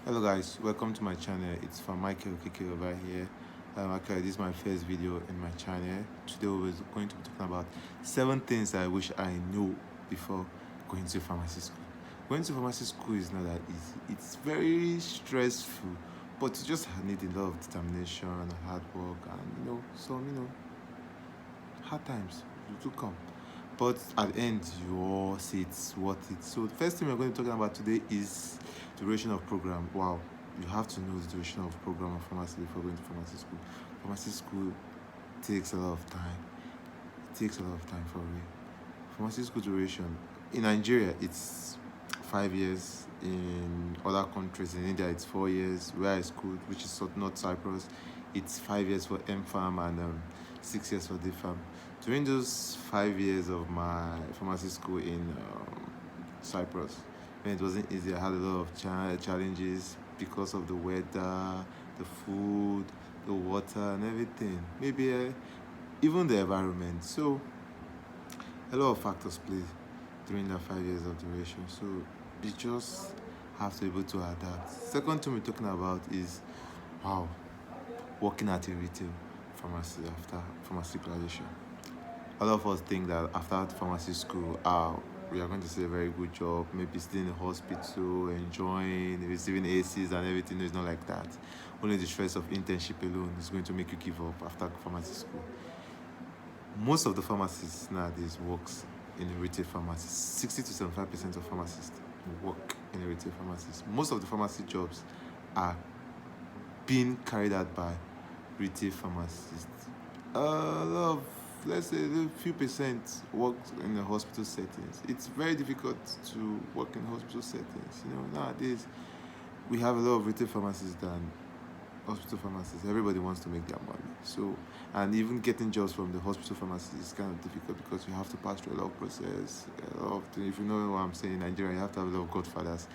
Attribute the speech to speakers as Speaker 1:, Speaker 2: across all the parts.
Speaker 1: Hello guys, welcome to my channel. It's from Michael Kike over here. Actually, this is my first video in my channel. Today we're going to be talking about 7 things I wish I knew before going to pharmacy school. Going to pharmacy school is not that easy. It's very stressful, but you just need a lot of determination, hard work, and some hard times will come. But at the end, you all see it's worth it. So the first thing we're going to be talking about today is duration of program. Wow, you have to know the duration of program of pharmacy before going to pharmacy school. Pharmacy school takes a lot of time. It takes a lot of time for real. Pharmacy school duration in Nigeria it's 5 years. In other countries, in India it's 4 years. Where I schooled, which is North Cyprus, it's 5 years for M Farm and 6 years for D Farm. During those 5 years of my pharmacy school in Cyprus, when it wasn't easy, I had a lot of challenges because of the weather, the food, the water, and everything. Maybe even the environment. So a lot of factors play during that 5 years of duration. So you just have to be able to adapt. Second thing we're talking about is wow, working at a retail pharmacy after pharmacy graduation. A lot of us think that after pharmacy school, we are going to see a very good job, maybe staying in the hospital, enjoying, receiving ACs and everything. No, it's not like that. Only the stress of internship alone is going to make you give up after pharmacy school. Most of the pharmacists nowadays works in a retail pharmacy. 60 to 75% of pharmacists work in a retail pharmacy. Most of the pharmacy jobs are being carried out by retail pharmacists. A lot of, let's say, a few percent work in the hospital settings. It's very difficult to work in hospital settings. Nowadays we have a lot of retail pharmacists than hospital pharmacies. Everybody wants to make their money. So, and even getting jobs from the hospital pharmacy is kind of difficult because you have to pass through a lot of process, a lot of things. If you know what I'm saying, in Nigeria, you have to have a lot of godfathers.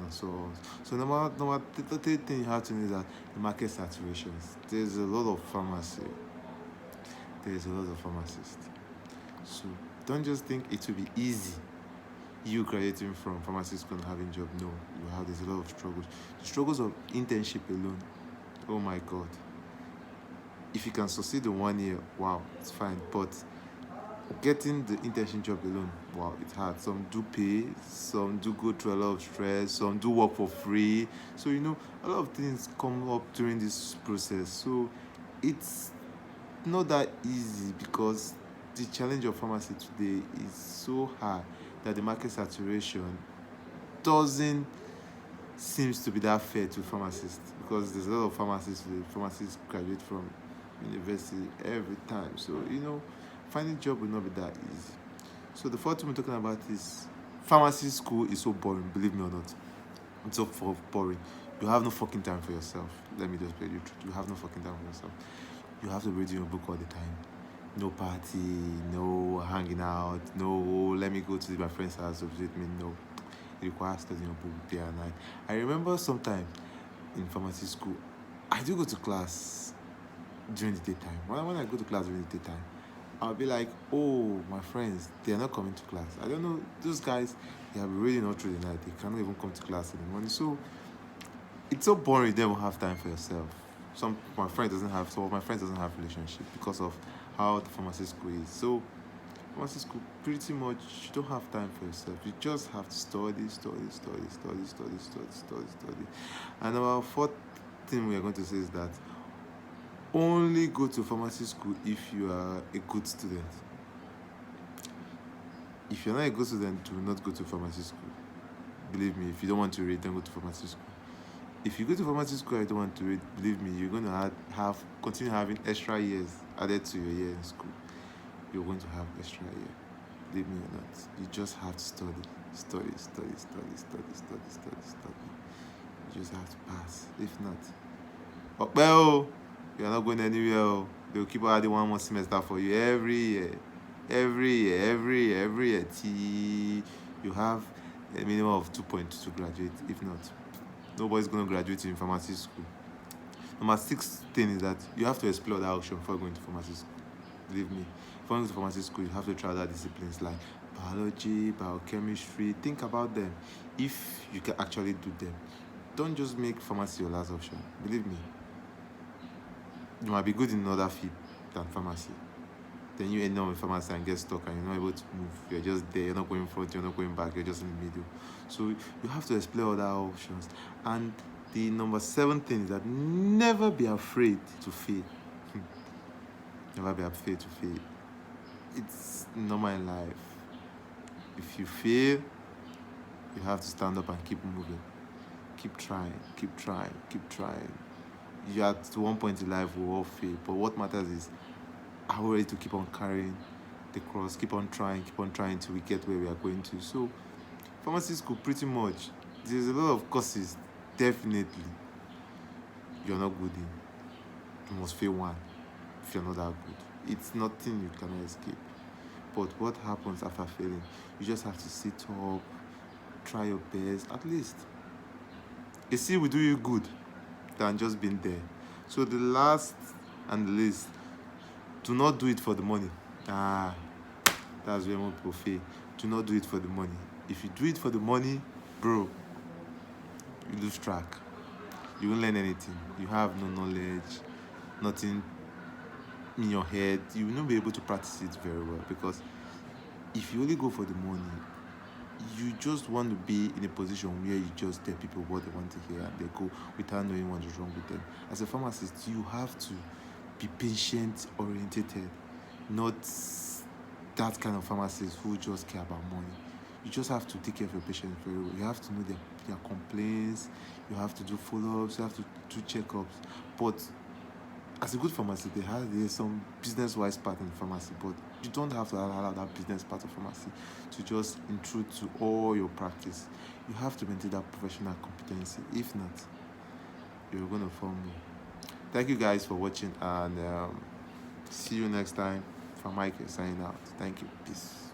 Speaker 1: So number the third thing you have to know is that the market saturations. There's a lot of pharmacy. There's a lot of pharmacists. So don't just think it will be easy you graduating from pharmacy school and having job. No, there's a lot of struggles. The struggles of internship alone. Oh my god. If you can succeed in 1 year, wow, it's fine. But getting the internship job alone, wow, it's hard. Some do pay, some do go through a lot of stress, some do work for free. So a lot of things come up during this process. So it's not that easy because the challenge of pharmacy today is so high that the market saturation doesn't seems to be that fair to pharmacists because there's a lot of pharmacists graduate from university every time. So finding job will not be that easy. So the fourth thing we're talking about is pharmacy school is so boring, believe me or not. It's so boring. You have no fucking time for yourself. Let me just tell you the truth. You have no fucking time for yourself. You have to read your book all the time. No party, no hanging out, no let me go to my friend's house to visit me. No, it requires studying your book day and night. I remember sometime in pharmacy school, I do go to class during the daytime. When I go to class during the daytime, I'll be like, oh, my friends, they are not coming to class. I don't know, those guys, they have been reading all through the night. They cannot even come to class in the morning. So it's so boring. You don't have time for yourself. Some of my friends doesn't have relationship because of how the pharmacy school is. So pharmacy school pretty much you don't have time for yourself. You just have to study. And our fourth thing we are going to say is that only go to pharmacy school if you are a good student. If you're not a good student, do not go to pharmacy school. Believe me, if you don't want to read, don't go to pharmacy school. If you go to pharmacy school and you don't want to read, believe me, you're going to continue having extra years added to your year in school. You're going to have extra year. Believe me or not. You just have to study. You just have to pass. If not, well, you're not going anywhere. They'll keep adding one more semester for you every year. Every year. Till you have a minimum of 2.2 to graduate. If not, nobody's going to graduate in pharmacy school. Number 6 thing is that you have to explore that option before going to pharmacy school. Believe me, if you want to go to pharmacy school, you have to try other disciplines like biology, biochemistry. Think about them. If you can actually do them, don't just make pharmacy your last option. Believe me, you might be good in another field than pharmacy. Then you end up with pharmacy and get stuck and you're not able to move. You're just there, you're not going front, you're not going back, you're just in the middle. So you have to explore other options. And the number 7 thing is that never be afraid to fail. Never be afraid to fail. It's normal in life. If you fail, you have to stand up and keep moving. Keep trying, keep trying, keep trying. You at one point in life will all fail, but what matters is, are we ready to keep on carrying the cross, keep on trying till we get where we are going to? So pharmacy school, pretty much, there's a lot of courses. Definitely you're not good in, you must fail one if you're not that good. It's nothing you cannot escape. But what happens after failing? You just have to sit up, try your best. At least a C will do you good than just being there. So the last and the least, do not do it for the money. That's where most people fail. Do not do it for the money. If you do it for the money, bro, you lose track. You won't learn anything. You have no knowledge, nothing in your head. You will not be able to practice it very well, because if you only go for the money, you just want to be in a position where you just tell people what they want to hear and they go without knowing what is wrong with them. As a pharmacist, you have to be patient orientated, not that kind of pharmacist who just care about money. You just have to take care of your patients very well. You have to know their complaints, you have to do follow-ups, you have to do checkups. But as a good pharmacist, there's some business-wise part in pharmacy, but you don't have to allow that business part of pharmacy to just intrude to all your practice. You have to maintain that professional competency. If not, you're going to fall. Thank you guys for watching, and see you next time. From Michael signing out. Thank you. Peace.